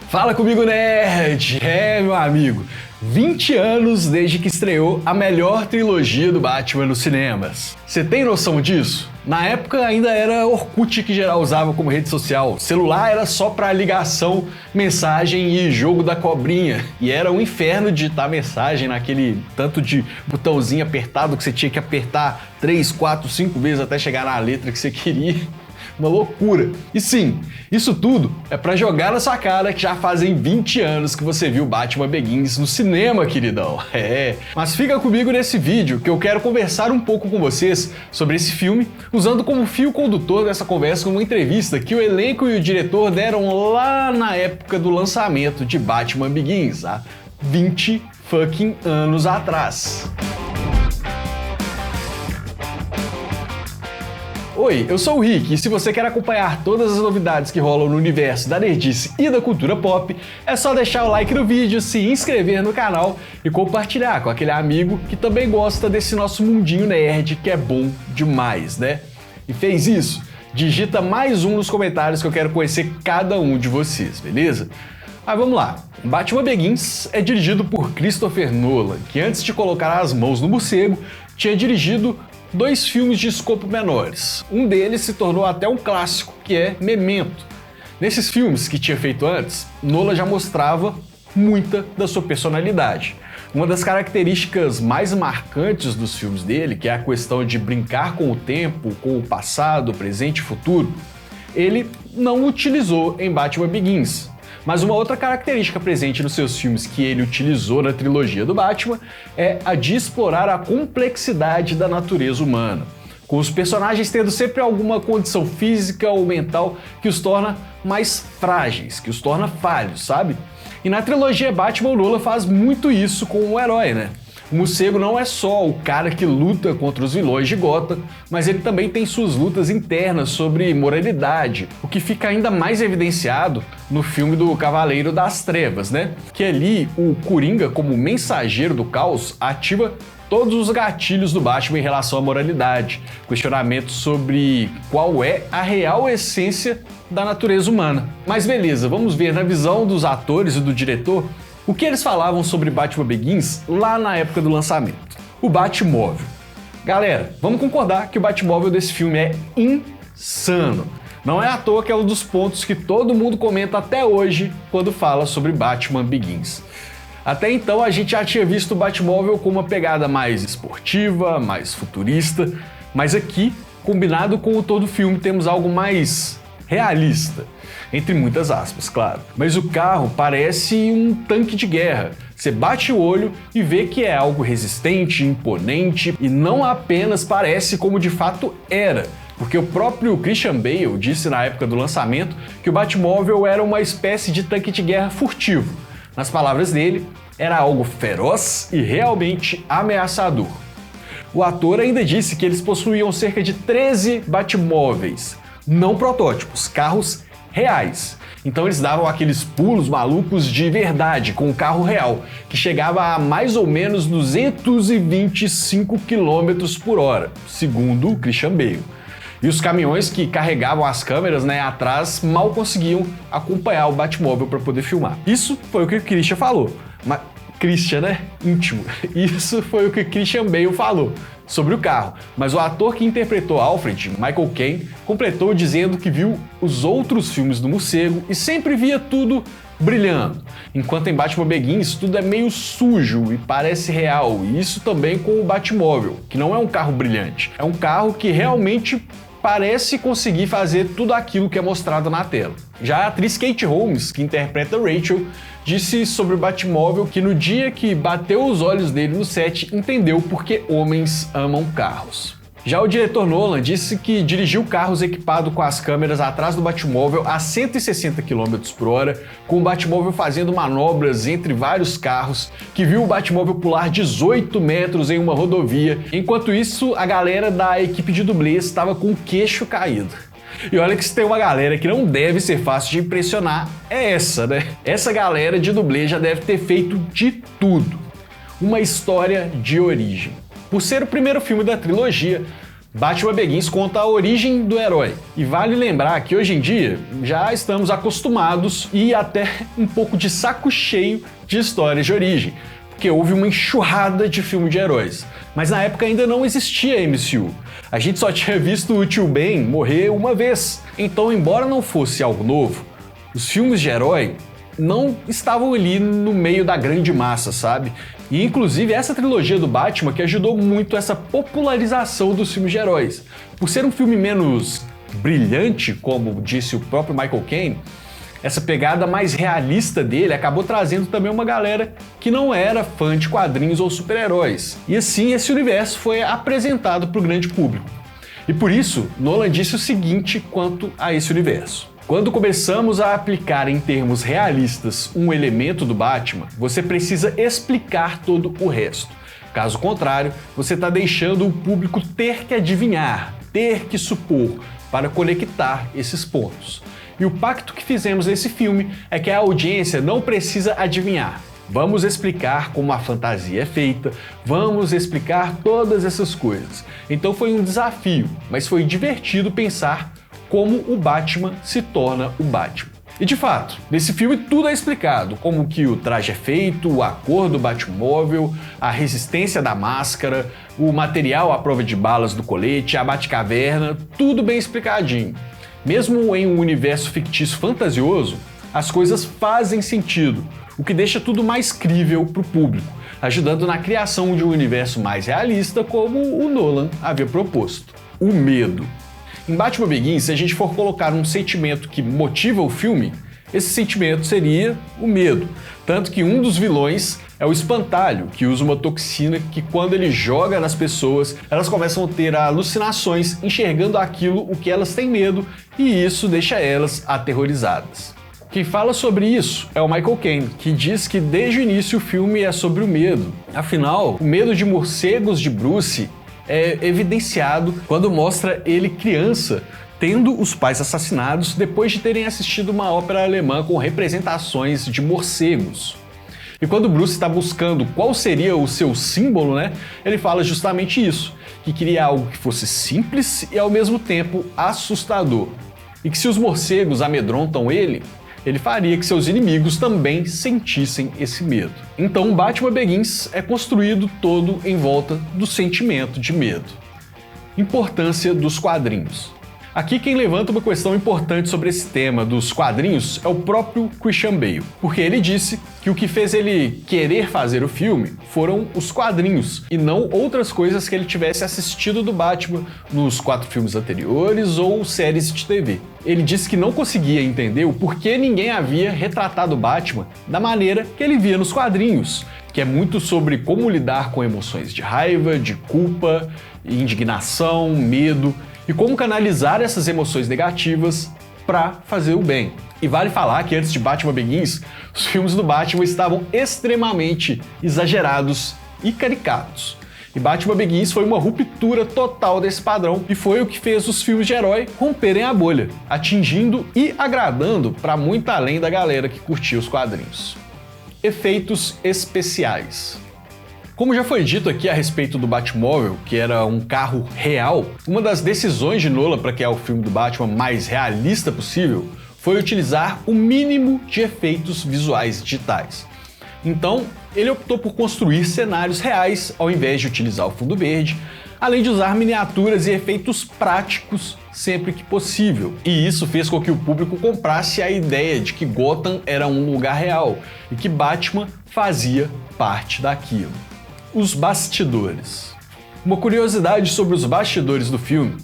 Fala comigo, nerd! Meu amigo, 20 anos desde que estreou a melhor trilogia do Batman nos cinemas. Você tem noção disso? Na época ainda era Orkut que geral usava como rede social. Celular era só pra ligação, mensagem e jogo da cobrinha. E era um inferno digitar mensagem naquele tanto de botãozinho apertado que você tinha que apertar 3, 4, 5 vezes até chegar na letra que você queria. Uma loucura. E sim, isso tudo é pra jogar na sua cara que já fazem 20 anos que você viu Batman Begins no cinema, queridão. Mas fica comigo nesse vídeo que eu quero conversar um pouco com vocês sobre esse filme, usando como fio condutor dessa conversa uma entrevista que o elenco e o diretor deram lá na época do lançamento de Batman Begins, há 20 fucking anos atrás. Oi, eu sou o Rick e se você quer acompanhar todas as novidades que rolam no universo da nerdice e da cultura pop, é só deixar o like no vídeo, se inscrever no canal e compartilhar com aquele amigo que também gosta desse nosso mundinho nerd que é bom demais, né? E fez isso? Digita mais um nos comentários que eu quero conhecer cada um de vocês, beleza? Mas vamos lá. Batman Begins é dirigido por Christopher Nolan, que antes de colocar as mãos no morcego, tinha dirigido 2 filmes de escopo menores. Um deles se tornou até um clássico, que é Memento. Nesses filmes que tinha feito antes, Nolan já mostrava muita da sua personalidade. Uma das características mais marcantes dos filmes dele, que é a questão de brincar com o tempo, com o passado, presente e futuro, ele não utilizou em Batman Begins. Mas uma outra característica presente nos seus filmes que ele utilizou na trilogia do Batman é a de explorar a complexidade da natureza humana, com os personagens tendo sempre alguma condição física ou mental que os torna mais frágeis, que os torna falhos, sabe? E na trilogia Batman, o Nolan faz muito isso com o herói, né? O morcego não é só o cara que luta contra os vilões de Gotham, mas ele também tem suas lutas internas sobre moralidade, o que fica ainda mais evidenciado no filme do Cavaleiro das Trevas, né? Que ali o Coringa, como mensageiro do caos, ativa todos os gatilhos do Batman em relação à moralidade, questionamentos sobre qual é a real essência da natureza humana. Mas beleza, vamos ver na visão dos atores e do diretor o que eles falavam sobre Batman Begins lá na época do lançamento. O Batmóvel. Galera, vamos concordar que o Batmóvel desse filme é insano. Não é à toa que é um dos pontos que todo mundo comenta até hoje quando fala sobre Batman Begins. Até então a gente já tinha visto o Batmóvel com uma pegada mais esportiva, mais futurista, mas aqui, combinado com o todo filme, temos algo mais realista. Entre muitas aspas, claro. Mas o carro parece um tanque de guerra. Você bate o olho e vê que é algo resistente, imponente e não apenas parece como de fato era. Porque o próprio Christian Bale disse na época do lançamento que o Batmóvel era uma espécie de tanque de guerra furtivo. Nas palavras dele, era algo feroz e realmente ameaçador. O ator ainda disse que eles possuíam cerca de 13 Batmóveis, não protótipos, carros reais. Então eles davam aqueles pulos malucos de verdade com o carro real, que chegava a mais ou menos 225 km por hora, segundo o Christian Bale. E os caminhões que carregavam as câmeras, atrás mal conseguiam acompanhar o Batmóvel para poder filmar. Isso foi o que o Christian falou. Mas Christian, né? Íntimo. Isso foi o que Christian Bale falou sobre o carro, mas o ator que interpretou Alfred, Michael Caine, completou dizendo que viu os outros filmes do morcego e sempre via tudo brilhando, enquanto em Batman Begins tudo é meio sujo e parece real, e isso também com o Batmóvel, que não é um carro brilhante, é um carro que realmente parece conseguir fazer tudo aquilo que é mostrado na tela. Já a atriz Kate Holmes, que interpreta Rachel, disse sobre o Batmóvel que no dia que bateu os olhos dele no set, entendeu por que homens amam carros. Já o diretor Nolan disse que dirigiu carros equipados com as câmeras atrás do Batmóvel a 160 km por hora, com o Batmóvel fazendo manobras entre vários carros, que viu o Batmóvel pular 18 metros em uma rodovia. Enquanto isso, a galera da equipe de dublês estava com o queixo caído. E olha que se tem uma galera que não deve ser fácil de impressionar, é essa, né? Essa galera de dublê já deve ter feito de tudo. Uma história de origem. Por ser o primeiro filme da trilogia, Batman Begins conta a origem do herói. E vale lembrar que hoje em dia já estamos acostumados e até um pouco de saco cheio de histórias de origem, porque houve uma enxurrada de filmes de heróis. Mas na época ainda não existia MCU. A gente só tinha visto o Tio Ben morrer uma vez. Então, embora não fosse algo novo, os filmes de herói não estavam ali no meio da grande massa, sabe? E inclusive essa trilogia do Batman que ajudou muito essa popularização dos filmes de heróis. Por ser um filme menos brilhante, como disse o próprio Michael Caine, essa pegada mais realista dele acabou trazendo também uma galera que não era fã de quadrinhos ou super-heróis. E assim esse universo foi apresentado para o grande público. E por isso, Nolan disse o seguinte quanto a esse universo. Quando começamos a aplicar em termos realistas um elemento do Batman, você precisa explicar todo o resto. Caso contrário, você está deixando o público ter que adivinhar, ter que supor, para conectar esses pontos. E o pacto que fizemos nesse filme é que a audiência não precisa adivinhar. Vamos explicar como a fantasia é feita, vamos explicar todas essas coisas. Então foi um desafio, mas foi divertido pensar como o Batman se torna o Batman. E de fato, nesse filme tudo é explicado, como que o traje é feito, a cor do Batmóvel, a resistência da máscara, o material à prova de balas do colete, a Batcaverna, tudo bem explicadinho. Mesmo em um universo fictício fantasioso, as coisas fazem sentido, o que deixa tudo mais crível para o público, ajudando na criação de um universo mais realista como o Nolan havia proposto. O medo. Em Batman Begins, se a gente for colocar um sentimento que motiva o filme, esse sentimento seria o medo. Tanto que um dos vilões é o Espantalho, que usa uma toxina que quando ele joga nas pessoas, elas começam a ter alucinações, enxergando aquilo o que elas têm medo, e isso deixa elas aterrorizadas. Quem fala sobre isso é o Michael Caine, que diz que desde o início o filme é sobre o medo. Afinal, o medo de morcegos de Bruce é evidenciado quando mostra ele criança tendo os pais assassinados depois de terem assistido uma ópera alemã com representações de morcegos. E quando Bruce está buscando qual seria o seu símbolo, ele fala justamente isso, que queria algo que fosse simples e ao mesmo tempo assustador. E que se os morcegos amedrontam ele faria que seus inimigos também sentissem esse medo. Então, Batman Begins é construído todo em volta do sentimento de medo. Importância dos quadrinhos. Aqui quem levanta uma questão importante sobre esse tema dos quadrinhos é o próprio Christian Bale, porque ele disse que o que fez ele querer fazer o filme foram os quadrinhos e não outras coisas que ele tivesse assistido do Batman nos 4 filmes anteriores ou séries de TV. Ele disse que não conseguia entender o porquê ninguém havia retratado o Batman da maneira que ele via nos quadrinhos, que é muito sobre como lidar com emoções de raiva, de culpa, indignação, medo, e como canalizar essas emoções negativas para fazer o bem. E vale falar que antes de Batman Begins, os filmes do Batman estavam extremamente exagerados e caricatos. E Batman Begins foi uma ruptura total desse padrão e foi o que fez os filmes de herói romperem a bolha, atingindo e agradando para muito além da galera que curtia os quadrinhos. Efeitos especiais. Como já foi dito aqui a respeito do Batmóvel, que era um carro real, uma das decisões de Nolan para criar o filme do Batman mais realista possível foi utilizar o mínimo de efeitos visuais digitais. Então, ele optou por construir cenários reais ao invés de utilizar o fundo verde, além de usar miniaturas e efeitos práticos sempre que possível. E isso fez com que o público comprasse a ideia de que Gotham era um lugar real e que Batman fazia parte daquilo. Os bastidores. Uma curiosidade sobre os bastidores do filme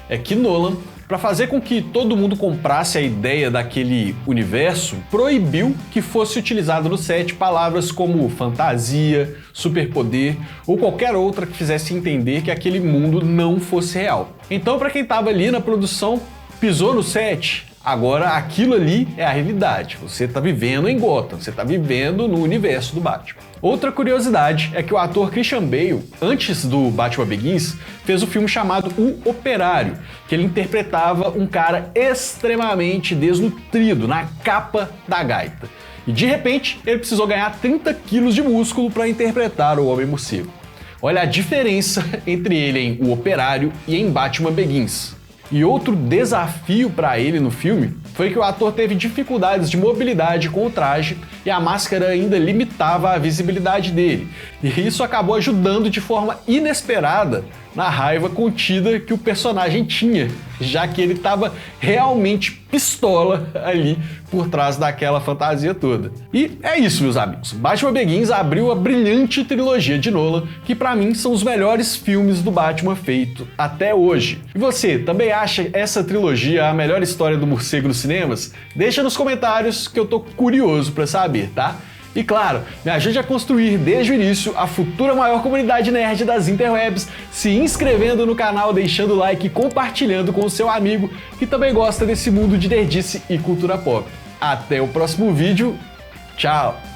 é que Nolan, para fazer com que todo mundo comprasse a ideia daquele universo, proibiu que fosse utilizado no set palavras como fantasia, superpoder ou qualquer outra que fizesse entender que aquele mundo não fosse real. Então, para quem estava ali na produção, pisou no set, agora aquilo ali é a realidade. Você está vivendo em Gotham, você está vivendo no universo do Batman. Outra curiosidade é que o ator Christian Bale, antes do Batman Begins, fez um filme chamado O Operário, que ele interpretava um cara extremamente desnutrido na capa da gaita. E de repente, ele precisou ganhar 30 quilos de músculo para interpretar o Homem-Morcego. Olha a diferença entre ele em O Operário e em Batman Begins. E outro desafio para ele no filme foi que o ator teve dificuldades de mobilidade com o traje e a máscara ainda limitava a visibilidade dele. E isso acabou ajudando de forma inesperada na raiva contida que o personagem tinha, já que ele estava realmente pistola ali por trás daquela fantasia toda. E é isso, meus amigos. Batman Begins abriu a brilhante trilogia de Nolan, que para mim são os melhores filmes do Batman feito até hoje. E você, também acha essa trilogia a melhor história do morcego nos cinemas? Deixa nos comentários que eu tô curioso para saber, tá? E claro, me ajude a construir desde o início a futura maior comunidade nerd das interwebs, se inscrevendo no canal, deixando o like e compartilhando com o seu amigo que também gosta desse mundo de nerdice e cultura pop. Até o próximo vídeo, tchau!